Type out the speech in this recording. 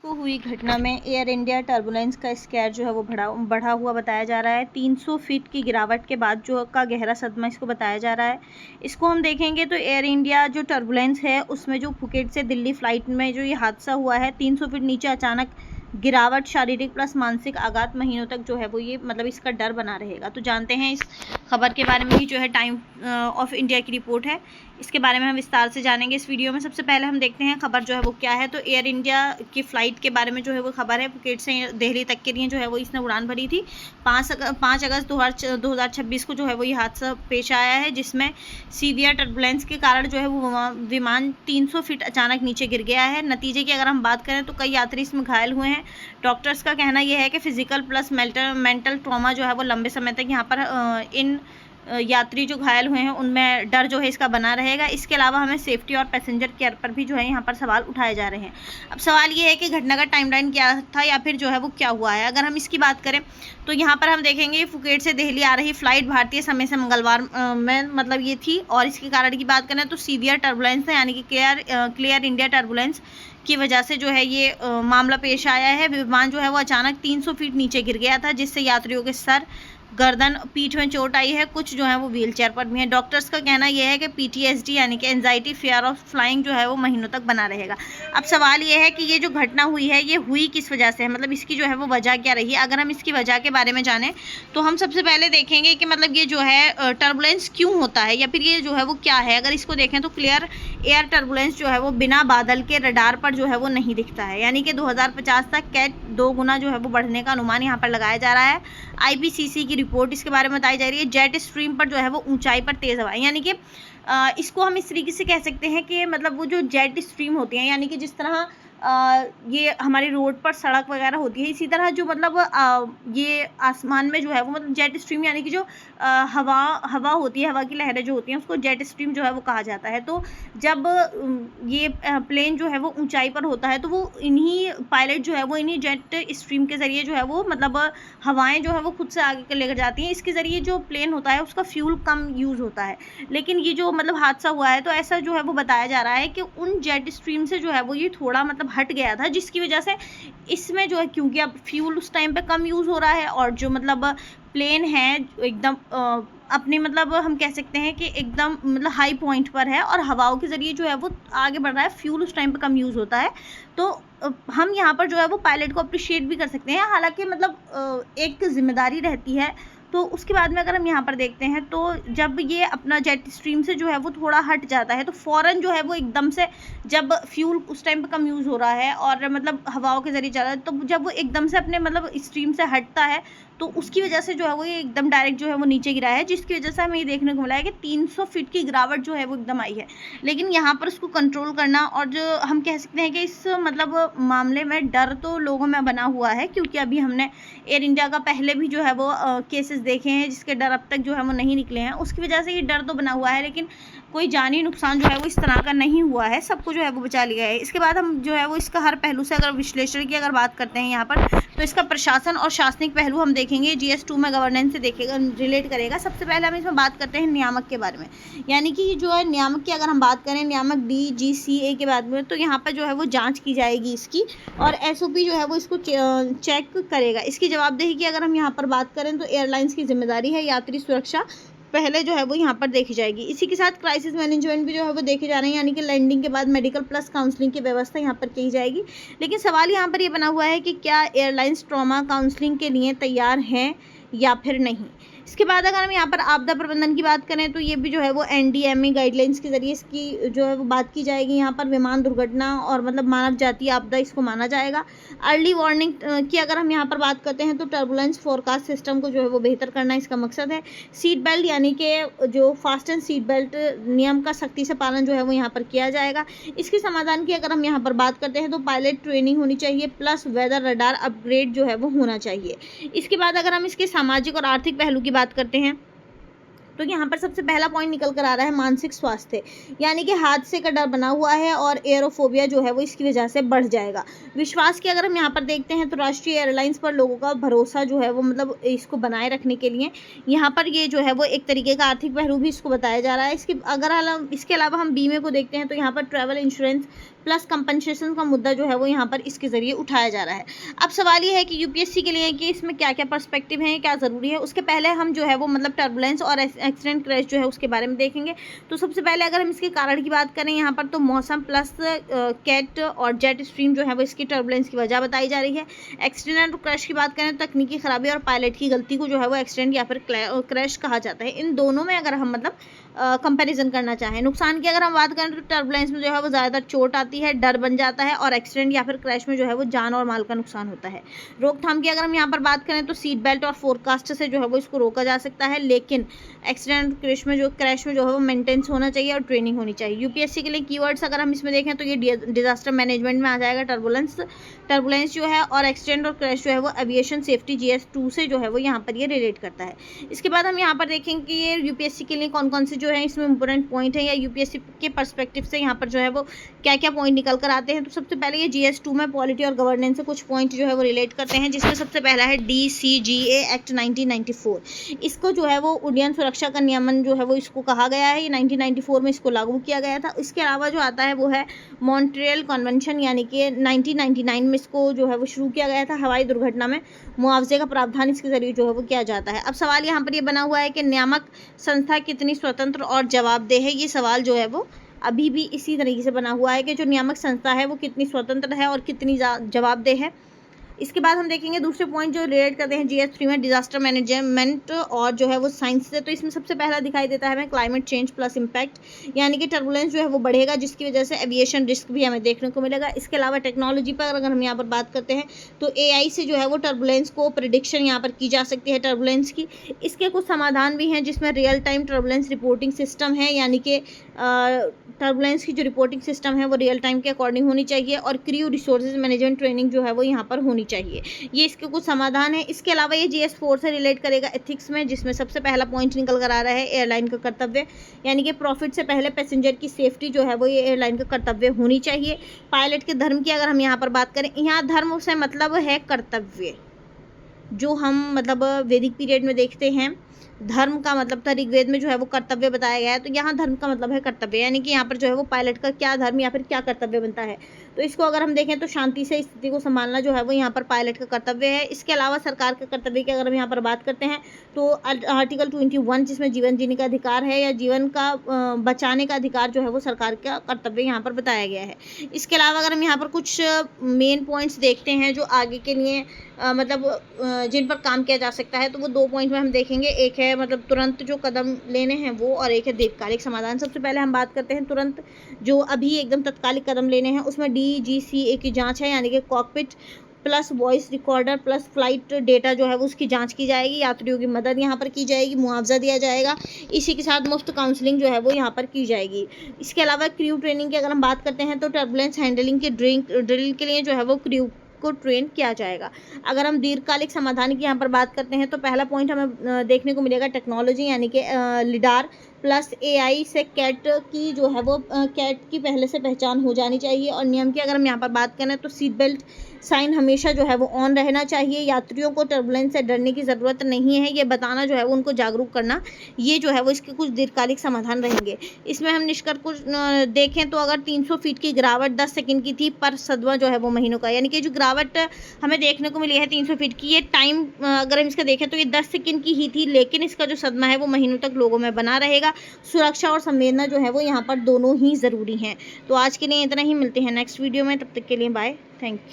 को हुई घटना में एयर इंडिया टर्बुलेंस का स्केयर जो है वो बढ़ा हुआ बताया जा रहा है। 300 फीट की गिरावट के बाद जो का गहरा सदमा इसको बताया जा रहा है। इसको हम देखेंगे तो एयर इंडिया जो टर्बुलेंस है उसमें जो फुकेट से दिल्ली फ्लाइट में जो ये हादसा हुआ है, 300 फीट नीचे अचानक गिरावट शारीरिक प्लस मानसिक आघात महीनों तक जो है वो ये मतलब इसका डर बना रहेगा। तो जानते हैं इस खबर के बारे में। ही जो है टाइम ऑफ इंडिया की रिपोर्ट है, इसके बारे में हम विस्तार से जानेंगे इस वीडियो में। सबसे पहले हम देखते हैं खबर जो है वो क्या है। तो एयर इंडिया की फ़्लाइट के बारे में जो है वो खबर है। फुकेट से दिल्ली तक के लिए जो है वो इसने उड़ान भरी थी। 5 अगस्त 2026 को जो है वो ये हादसा पेश आया है, जिसमें सीवियर टर्बुलेंस के कारण जो है वो विमान 300 फीट अचानक नीचे गिर गया है। नतीजे की अगर हम बात करें तो कई यात्री इसमें घायल हुए हैं। डॉक्टर्स का कहना यह है कि फिजिकल प्लस मेंटल ट्रॉमा जो है वो लंबे समय तक यहाँ पर इन यात्री जो घायल हुए हैं उनमें डर जो है इसका बना रहेगा। इसके अलावा हमें सेफ्टी और पैसेंजर केयर पर भी जो है यहाँ पर सवाल उठाए जा रहे हैं। अब सवाल ये है कि घटना का टाइमलाइन क्या था या फिर जो है वो क्या हुआ है। अगर हम इसकी बात करें तो यहाँ पर हम देखेंगे फुकेट से दिल्ली आ रही फ्लाइट भारतीय समय से मंगलवार में मतलब ये थी। और इसके कारण की बात करें तो सीवियर टर्बुलेंस है, यानी कि क्लियर इंडिया टर्बुलेंस की वजह से जो है ये मामला पेश आया है। विमान जो है वो अचानक 300 फीट नीचे गिर गया था, जिससे यात्रियों के सर, गर्दन, पीठ में चोट आई है। कुछ जो है वो व्हीलचेयर पर भी हैं। डॉक्टर्स का कहना यह है कि PTSD यानी कि एंजाइटी फियर ऑफ फ्लाइंग जो है वो महीनों तक बना रहेगा। अब सवाल ये है कि ये जो घटना हुई है ये हुई किस वजह से है, मतलब इसकी जो है वो वजह क्या रही है। अगर हम इसकी वजह के बारे में जानें तो हम सबसे पहले देखेंगे कि मतलब ये जो है टर्बुलेंस क्यों होता है या फिर ये जो है वो क्या है। अगर इसको देखें तो क्लियर एयर टर्बुलेंस जो है वो बिना बादल के रडार पर जो है वो नहीं दिखता है, यानी कि 2050 तक कैट 2 गुना जो है वो बढ़ने का अनुमान यहाँ पर लगाया जा रहा है। IPCC की रिपोर्ट इसके बारे में बताई जा रही है। जेट स्ट्रीम पर जो है वो ऊंचाई पर तेज हवा, यानी कि इसको हम इस तरीके से कह सकते हैं कि मतलब वो जो जेट स्ट्रीम होती हैं, यानी कि जिस तरह ये हमारी रोड पर सड़क वगैरह होती है, इसी तरह जो मतलब ये आसमान में जो है वो मतलब जेट स्ट्रीम, यानी कि जो हवा होती है, हवा की लहरें जो होती हैं उसको जेट स्ट्रीम जो है वो कहा जाता है। तो जब ये प्लेन जो है वो ऊंचाई पर होता है तो वो इन्हीं पायलट जो है वो इन्हीं जेट स्ट्रीम के ज़रिए जो है वो मतलब हवाएं जो है वो खुद से आगे लेकर जाती हैं। इसके ज़रिए जो प्लेन होता है उसका फ्यूल कम यूज़ होता है। लेकिन ये जो मतलब हादसा हुआ है तो ऐसा जो है वो बताया जा रहा है कि उन जेट स्ट्रीम से जो है वो ये थोड़ा मतलब हट गया था, जिसकी वजह से इसमें जो है क्योंकि अब फ्यूल उस टाइम पे कम यूज़ हो रहा है और जो मतलब प्लेन है एकदम अपने मतलब हम कह सकते हैं कि एकदम मतलब हाई पॉइंट पर है और हवाओं के ज़रिए जो है वो आगे बढ़ रहा है, फ्यूल उस टाइम पे कम यूज़ होता है। तो हम यहाँ पर जो है वो पायलट को अप्रिशिएट भी कर सकते हैं, हालांकि मतलब एक जिम्मेदारी रहती है। तो उसके बाद में अगर हम यहाँ पर देखते हैं तो जब ये अपना जेट स्ट्रीम से जो है वो थोड़ा हट जाता है तो फ़ौरन जो है वो एकदम से, जब फ्यूल उस टाइम पे कम यूज़ हो रहा है और मतलब हवाओं के ज़रिए चल रहा है, तो जब वो एकदम से अपने मतलब स्ट्रीम से हटता है तो उसकी वजह से जो है वो ये एकदम डायरेक्ट जो है वो नीचे गिरा है, जिसकी वजह से हमें ये देखने को मिला है कि 300 फीट की गिरावट जो है वो एकदम आई है। लेकिन यहाँ पर उसको कंट्रोल करना और जो हम कह सकते हैं कि इस मतलब मामले में डर तो लोगों में बना हुआ है, क्योंकि अभी हमने एयर इंडिया का पहले भी जो है वो केसेस देखे हैं जिसके डर अब तक जो है वो नहीं निकले हैं। उसकी वजह से ये डर तो बना हुआ है, लेकिन कोई जानी नुकसान जो है वो इस तरह का नहीं हुआ है, सबको जो है वो बचा लिया है। इसके बाद हम जो है वो इसका हर पहलू से अगर विश्लेषण की अगर बात करते हैं यहाँ पर, तो इसका प्रशासन और शासनिक पहलू हम देखेंगे। GS2 में गवर्नेंस से देखेगा, रिलेट करेगा। सबसे पहले हम इसमें बात करते हैं नियामक के बारे में, यानी कि जो है नियामक की अगर हम बात करें, नियामक DGCA के बाद में, तो यहाँ पर जो है वो जाँच की जाएगी इसकी और SOP जो है वो इसको चेक करेगा। इसकी जवाबदेही की अगर हम यहाँ पर बात करें तो एयरलाइंस की जिम्मेदारी है, यात्री सुरक्षा पहले जो है वो यहाँ पर देखी जाएगी। इसी के साथ क्राइसिस मैनेजमेंट भी जो है वो देखे जा रहे हैं, यानी कि लैंडिंग के बाद मेडिकल प्लस काउंसलिंग की व्यवस्था यहाँ पर की जाएगी। लेकिन सवाल यहाँ पर ये बना हुआ है कि क्या एयरलाइंस ट्रॉमा काउंसलिंग के लिए तैयार हैं या फिर नहीं। इसके बाद अगर हम यहाँ पर आपदा प्रबंधन की बात करें तो ये भी जो है वो NDMA गाइडलाइंस के ज़रिए इसकी जो है वो बात की जाएगी। यहाँ पर विमान दुर्घटना और मतलब मानव जातीय आपदा इसको माना जाएगा। अर्ली वार्निंग की अगर हम यहाँ पर बात करते हैं तो टर्बुलेंस फोरकास्ट सिस्टम को जो है वो बेहतर करना इसका मकसद है। सीट बेल्ट यानी कि जो फास्टन सीट बेल्ट नियम का सख्ती से पालन जो है वो यहाँ पर किया जाएगा। इसके समाधान की अगर हम यहाँ पर बात करते हैं तो पायलट ट्रेनिंग होनी चाहिए, प्लस वेदर रडार अपग्रेड जो है वो होना चाहिए। इसके बाद अगर हम इसके सामाजिक और आर्थिक पहलू की बात करते हैं तो यहाँ पर सबसे पहला पॉइंट निकल कर आ रहा है मानसिक स्वास्थ्य, यानी कि हादसे का डर बना हुआ है और एयरोफोबिया जो है वो इसकी वजह से बढ़ जाएगा। विश्वास की अगर हम यहाँ पर देखते हैं तो राष्ट्रीय एयरलाइंस पर लोगों का भरोसा जो है वो मतलब इसको बनाए रखने के लिए यहाँ पर ये जो है वो एक तरीके का आर्थिक पहलू भी इसको बताया जा रहा है। इसके अलावा हम बीमे को देखते हैं तो यहाँ पर ट्रैवल इंश्योरेंस प्लस कंपनसेशन का मुद्दा जो है वो यहाँ पर इसके ज़रिए उठाया जा रहा है। अब सवाल ये है कि यूपीएससी के लिए कि इसमें क्या क्या पर्सपेक्टिव है, क्या ज़रूरी है। उसके पहले हम जो है वो मतलब टर्बुलेंस और एक्सीडेंट क्रैश जो है उसके बारे में देखेंगे। तो सबसे पहले अगर हम इसके कारण की बात करें यहाँ पर, तो मौसम प्लस कैट और जेट स्ट्रीम जो है वो इसकी टर्बुलेंस की वजह बताई जा रही है। एक्सीडेंट और क्रैश की बात करें तो तकनीकी खराबी और पायलट की गलती को जो है वो एक्सीडेंट या फिर क्रैश कहा जाता है। इन दोनों में अगर हम मतलब कंपैरिजन करना चाहें, नुकसान की अगर हम बात करें तो टर्बुलेंस में जो है वो ज़्यादा चोट आती है, डर बन जाता है, और एक्सीडेंट या फिर क्रैश में जो है वो जान और माल का नुकसान होता है। रोकथाम की अगर हम यहाँ पर बात करें तो सीट बेल्ट और फोरकास्ट से जो है वो इसको रोका जा सकता है, लेकिन एक्सीडेंट क्रैश में जो है वो मेंटेनेंस होना चाहिए और ट्रेनिंग होनी चाहिए। यूपीएससी के लिए कीवर्ड्स अगर हम इसमें देखें तो ये डिजास्टर मैनेजमेंट में आ जाएगा टर्बुलेंस जो है, और एक्सीडेंट और क्रैश जो है वो एविएशन सेफ्टी GS2 से जो है वो यहाँ पर ये रिलेट करता है। इसके बाद हम यहाँ पर देखेंगे कि ये यूपीएससी के लिए कौन कौन से जो है इसमें इंपॉर्टेंट पॉइंट है, या यूपीएससी के पर्सपेक्टिव से यहाँ पर जो है वो क्या क्या पॉइंट निकल कर आते हैं। तो सबसे पहले ये GS2 में पॉलिटी और गवर्नेंस से कुछ पॉइंट जो है वो रिलेट करते हैं, जिसमें सबसे पहला है DCGA एक्ट 1994। इसको जो है वो उड्डयन सुरक्षा का नियमन जो है वो इसको कहा गया है, ये 1994 में इसको लागू किया गया था। इसके अलावा जो आता है वो है मॉन्ट्रियल कन्वेंशन, यानी कि 1999 में इसको जो है वो शुरू किया गया था। हवाई दुर्घटना में मुआवजे का प्रावधान इसके जरिए जो है वो किया जाता है। अब सवाल यहाँ पर ये बना हुआ है कि नियामक संस्था कितनी स्वतंत्र और जवाबदेह है। ये सवाल जो है वो अभी भी इसी तरीके से बना हुआ है कि जो नियामक संस्था है वो कितनी स्वतंत्र है और कितनी जवाबदेह है। इसके बाद हम देखेंगे दूसरे पॉइंट जो रिलेट करते हैं GS3 में डिजास्टर मैनेजमेंट और जो है वो साइंस से। तो इसमें सबसे पहला दिखाई देता है हमें क्लाइमेट चेंज प्लस इम्पैक्ट, यानी कि टर्बुलेंस जो है वो बढ़ेगा, जिसकी वजह से एविएशन रिस्क भी हमें देखने को मिलेगा। इसके अलावा टेक्नोलॉजी पर अगर हम यहाँ पर बात करते हैं तो AI से जो है वो टर्बुलेंस को प्रिडिक्शन यहाँ पर की जा सकती है टर्बुलेंस की। इसके कुछ समाधान भी हैं, जिसमें real time turbulence reporting system है, यानी कि टर्बुलेंस की जो रिपोर्टिंग सिस्टम है वो रियल टाइम के अकॉर्डिंग होनी चाहिए, और क्रू रिसोर्सेज मैनेजमेंट ट्रेनिंग जो है वो यहाँ पर होनी चाहिए। ये इसके कुछ समाधान है। इसके अलावा ये GS4 से रिलेट करेगा एथिक्स में, जिसमें सबसे पहला पॉइंट निकल कर आ रहा है एयरलाइन का कर्तव्य, यानी कि प्रॉफिट से पहले पैसेंजर की सेफ्टी जो है वो ये एयरलाइन का कर्तव्य होनी चाहिए। पायलट के धर्म की अगर हम यहाँ पर बात करें, यहाँ धर्म से मतलब है कर्तव्य, जो हम मतलब वैदिक पीरियड में देखते हैं। धर्म का मतलब था ऋग्वेद में जो है वो कर्तव्य बताया गया है, तो यहाँ धर्म का मतलब है कर्तव्य, यानी कि यहाँ पर जो है वो पायलट का क्या धर्म या फिर क्या कर्तव्य बनता है। तो इसको अगर हम देखें तो शांति से स्थिति को संभालना जो है वो यहाँ पर पायलट का कर्तव्य है। इसके अलावा सरकार के कर्तव्य की अगर हम यहाँ पर बात करते हैं तो आर्टिकल 21, जिसमें जीवन जीने का अधिकार है या जीवन का बचाने का अधिकार जो है वो सरकार का कर्तव्य यहाँ पर बताया गया है। इसके अलावा अगर हम यहाँ पर कुछ मेन पॉइंट्स देखते हैं जो आगे के लिए जिन पर काम किया जा सकता है, तो वो 2 पॉइंट में हम देखेंगे। एक है मतलब तुरंत जो कदम लेने हैं वो, और एक है दीर्घकालिक समाधान। सबसे पहले हम बात करते हैं तुरंत जो अभी एकदम तत्कालिक कदम लेने हैं, उसमें DGCA की जांच है, यानी कि cockpit plus voice recorder plus flight data जो है वो उसकी जांच की जाएगी। यात्रियों की मदद यहाँ पर की जाएगी, मुआवजा दिया जाएगा, इसी के साथ मुफ्त काउंसलिंग जो है वो यहाँ पर की जाएगी। इसके अलावा क्रू ट्रेनिंग की अगर हम बात करते हैं तो टर्बुलेंस हैंडलिंग के ड्रिल के लिए जो है वो क्रू को ट्रेन किया जाएगा। अगर हम दीर्घकालिक समाधान की यहाँ पर बात करते हैं तो पहला पॉइंट हमें देखने को मिलेगा टेक्नोलॉजी, यानी कि लिडार प्लस AI से कैट की जो है वो कैट की पहले से पहचान हो जानी चाहिए। और नियम की अगर हम यहाँ पर बात करें तो सीट बेल्ट साइन हमेशा जो है वो ऑन रहना चाहिए। यात्रियों को टर्बुलेंस से डरने की ज़रूरत नहीं है, ये बताना जो है वो उनको जागरूक करना, ये जो है वो इसके कुछ दीर्घकालिक समाधान रहेंगे। इसमें हम निष्कर्ष कुछ देखें तो अगर 300 फीट की गिरावट 10 सेकंड की थी पर सदमा जो है वो महीनों का, यानी कि जो गिरावट हमें देखने को मिली है 300 फीट की, ये टाइम अगर हम इसका देखें तो ये 10 सेकंड की ही थी, लेकिन इसका जो सदमा है वो महीनों तक लोगों में बना रहेगा। सुरक्षा और संवेदना जो है वो यहाँ पर दोनों ही ज़रूरी हैं। तो आज के लिए इतना ही, मिलते हैं नेक्स्ट वीडियो में, तब तक के लिए बाय, थैंक यू।